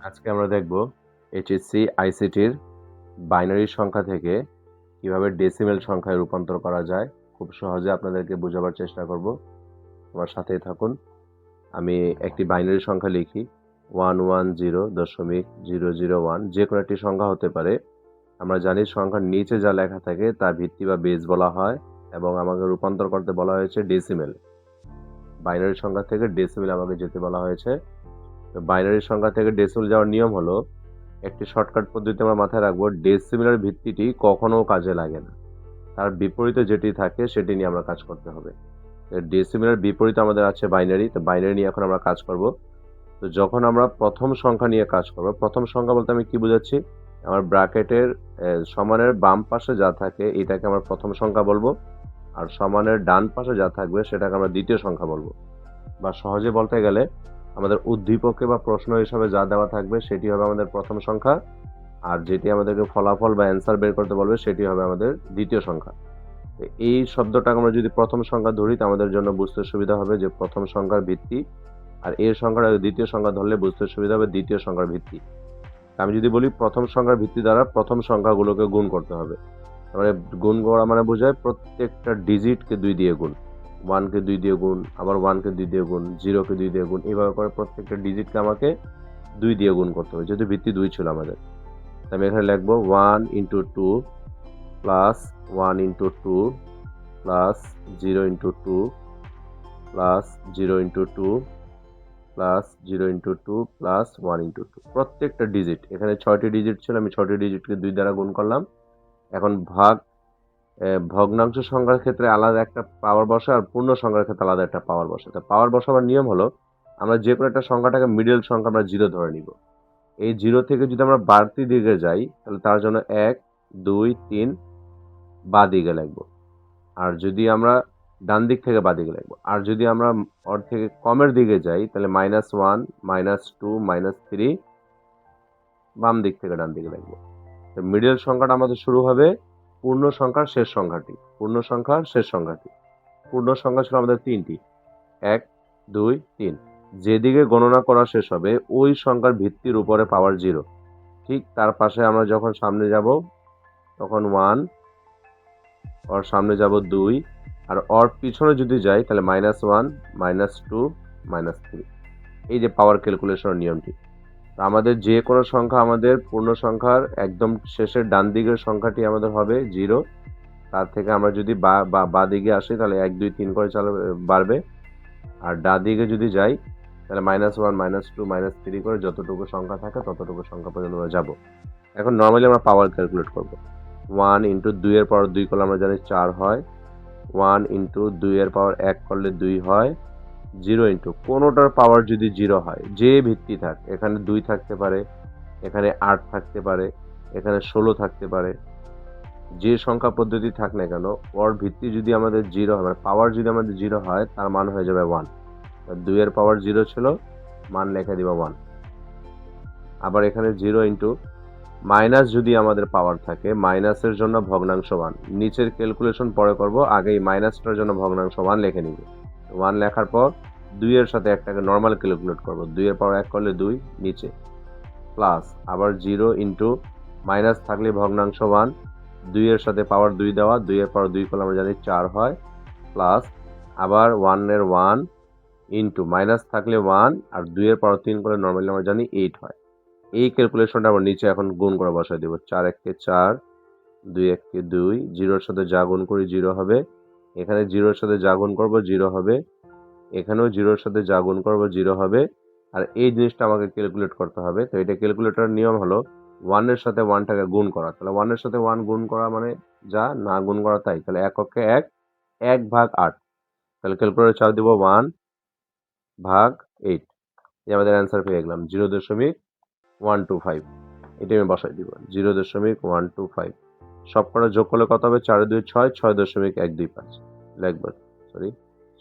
আজকে আমরা দেখব এইচএসসি আইসিটির বাইনারি সংখ্যা থেকে কিভাবে ডেসিমেল সংখ্যায় রূপান্তর করা যায়। খুব সহজে আপনাদেরকে বোঝাবার চেষ্টা করব। আমার সাথেই থাকুন। আমি একটি বাইনারি সংখ্যা লিখি 110.001। যে কোনো একটি সংখ্যা হতে পারে। আমরা জানি সংখ্যার নিচে যা লেখা থাকে তা ভিত্তি বা বেস বলা হয় এবং আমাকে রূপান্তর করতে বলা হয়েছে ডেসিমেল। বাইনারি সংখ্যা থেকে ডেসিমেল আমাকে যেতে বলা হয়েছে। তো বাইনারি সংখ্যা থেকে ডেসিমেল যাওয়ার নিয়ম হলো, একটি শর্টকাট পদ্ধতি আমরা মাথায় রাখবো, ডেসিমেলের ভিত্তিটি কখনো কাজে লাগে না। তার বিপরীতে যেটি থাকে সেটি নিয়ে আমরা কাজ করতে হবে। ডেসিমেলের বিপরীতে আমাদের আছে বাইনারি। তো বাইনারি নিয়ে এখন আমরা কাজ করব। তো যখন আমরা প্রথম সংখ্যা নিয়ে কাজ করব, প্রথম সংখ্যা বলতে আমি কি বোঝাচ্ছি, আমার ব্র্যাকেটের সমানের বাম পাশে যা থাকে এটাকে আমরা প্রথম সংখ্যা বলবো, আর সমানের ডান পাশে যা থাকবে সেটাকে আমরা দ্বিতীয় সংখ্যা বলবো। বা সহজে বলতে গেলে আমাদের উদ্দীপকে বা প্রশ্ন হিসাবে যা দেওয়া থাকবে সেটি হবে আমাদের প্রথম সংখ্যা, আর যেটি আমাদেরকে ফলাফল বা অ্যান্সার বের করতে বলবে সেটি হবে আমাদের দ্বিতীয় সংখ্যা। এই শব্দটা আমরা যদি প্রথম সংখ্যা ধরি তো আমাদের জন্য বুঝতে সুবিধা হবে যে প্রথম সংখ্যার ভিত্তি, আর এর সংখ্যাটা দ্বিতীয় সংখ্যা ধরলে বুঝতে সুবিধা হবে দ্বিতীয় সংখ্যার ভিত্তি। আমি যদি বলি প্রথম সংখ্যার ভিত্তি দ্বারা প্রথম সংখ্যাগুলোকে গুণ করতে হবে, মানে গুণ করা মানে বোঝায় প্রত্যেকটা ডিজিটকে 2 দিয়ে গুণ। 1কে 2 দিয়ে গুণ, আবার 1কে 2 দিয়ে গুণ, 0কে 2 দিয়ে গুণ, এইভাবে করে প্রত্যেকটা ডিজিটকে আমাকে 2 দিয়ে গুণ করতে হবে, যেহেতু ভিত্তি 2 ছিল আমাদের। আমি এখানে লিখবো 1 × 2 plus 1 × 2 plus 0 × 2 plus 0 × 2 plus 0 × 2 plus 1 × 2। প্রত্যেকটা ডিজিট, এখানে 6টি ডিজিট ছিল, আমি 6টি ডিজিটকে 2 দ্বারা গুণ করলাম। এখন ভগ্নাংশ সংখ্যার ক্ষেত্রে আলাদা একটা পাওয়ার বসে, আর পূর্ণ সংখ্যার ক্ষেত্রে আলাদা একটা পাওয়ার বসে। তো পাওয়ার বসাবার নিয়ম হলো, আমরা যে কোনো একটা সংখ্যাটাকে মিডল সংখ্যা আমরা 0 ধরে নিব। এই 0 থেকে যদি আমরা বাড়তি দিকে যাই তাহলে তার জন্য 1, 2, 3 বা দিকে লিখবো। আর যদি আমরা ডান দিক থেকে বা দিকে লিখবো। আর যদি আমরা ওর থেকে কমের দিকে যাই তাহলে -1, -2, -3 বাম দিক থেকে ডান দিকে লিখবো। তো মিডল সংখ্যাটা আমাদের শুরু হবে পূর্ণ সংখ্যার শেষ সংখ্যাটি। পূর্ণ সংখ্যার শেষ সংখ্যাটি, পূর্ণ সংখ্যা ছিল আমাদের 3টি, 1, 2, 3। যেদিকে গণনা করা শেষ হবে ওই সংখ্যার ভিত্তির উপরে পাওয়ার 0। ঠিক তার পাশে আমরা যখন সামনে যাব তখন 1, ওর সামনে যাব 2, আর ওর পিছনে যদি যাই তাহলে -1, -2, -3। এই যে পাওয়ার ক্যালকুলেশনের নিয়মটি। আমাদের যে কোনো সংখ্যা, আমাদের পূর্ণ সংখ্যার একদম শেষের ডান দিকের সংখ্যাটি আমাদের হবে 0। তার থেকে আমরা যদি বা দিকে আসি তাহলে 1, 2, 3 করে বাড়বে। আর ডান দিকে যদি যাই তাহলে -1, -2, -3 করে যতটুকু সংখ্যা থাকে ততটুকু সংখ্যা পর্যন্ত আমরা যাব। এখন নর্মালি আমরা পাওয়ার ক্যালকুলেট করব। 1 × 2 এর পাওয়ার 2 করলে আমরা জানি 4 হয়। 1 × 2 এর পাওয়ার 1 করলে 2 হয়। 0 × কোনোটার পাওয়ার যদি 0 হয়, যে ভিত্তি থাক, এখানে 2 থাকতে পারে, এখানে 8 থাকতে পারে, এখানে 16 থাকতে পারে, যে সংখ্যা পদ্ধতি থাক না কেন, ওর ভিত্তি যদি আমাদের 0 হয়, মানে পাওয়ার যদি আমাদের 0 হয়, তার মান হয়ে যাবে 1। 2 এর পাওয়ার 0 ছিল, মান লিখে দিব 1। আবার এখানে 0 × মাইনাস যদি আমাদের পাওয়ার থাকে, মাইনাসের জন্য ভগ্নাংশ 1। নিচের ক্যালকুলেশন পরে করব, আগে এই মাইনাসটার জন্য ভগ্নাংশ 1 লিখে নিব। 1 লেখার পর 2 এর সাথে একটাকে নর্মাল ক্যালকুলেট করব। 2 এর পাওয়ার 1 করলে 2 নিচে, প্লাস আবার 0 × মাইনাস থাকলে ভগ্নাংশ 1, 2 এর সাথে পাওয়ার 2 দেওয়া, 2 এর পাওয়ার 2 করলে আমরা জানি 4 হয়, প্লাস আবার 1 এর 1 × মাইনাস থাকলে 1, আর 2 এর পাওয়ার 3 করলে নর্মালি আমরা জানি 8 হয়। এই ক্যালকুলেশনটা আমরা নিচে এখন গুণ করে বসাই দেব। 4 × 1 = 4, 2 × 1 = 2, 0 এর সাথে যা গুণ করি 0 হবে, এখানে 0 এর সাথে যা গুণ করব 0 হবে, এখানেও 0 এর সাথে যা গুণ করব 0 হবে। আর এই জিনিসটা আমাকে ক্যালকুলেট করতে হবে। তো এটা ক্যালকুলেটরের নিয়ম হলো 1 এর সাথে 1টাকে গুণ করা। তাহলে 1 এর সাথে 1 গুণ করা মানে যা, না গুণ করা তাই। তাহলে এককে 1, 1/8। তাহলে ক্যালকুলেটরে চাপ দিব 1/8। এই আমাদের অ্যান্সার পেয়ে গেলাম 0.125। এটা আমি বসাই দিব 0.125। সবকটা যোগ করলে কত হবে? 4 × 2 = 6, 6.125 লিখবেন, সরি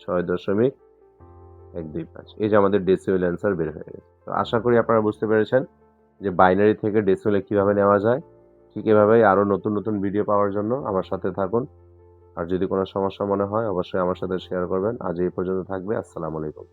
6.125। এই যে আমাদের ডেসিমেল অ্যান্সার বের হয়ে গেছে। তো আশা করি আপনারা বুঝতে পেরেছেন যে বাইনারি থেকে ডেসিমেলে কিভাবে নেওয়া যায়। ঠিক এভাবেই আরও নতুন নতুন ভিডিও পাওয়ার জন্য আমার সাথে থাকুন। আর যদি কোনো সমস্যা মনে হয় অবশ্যই আমার সাথে শেয়ার করবেন। আজ এই পর্যন্ত থাকবে। আসসালামু আলাইকুম।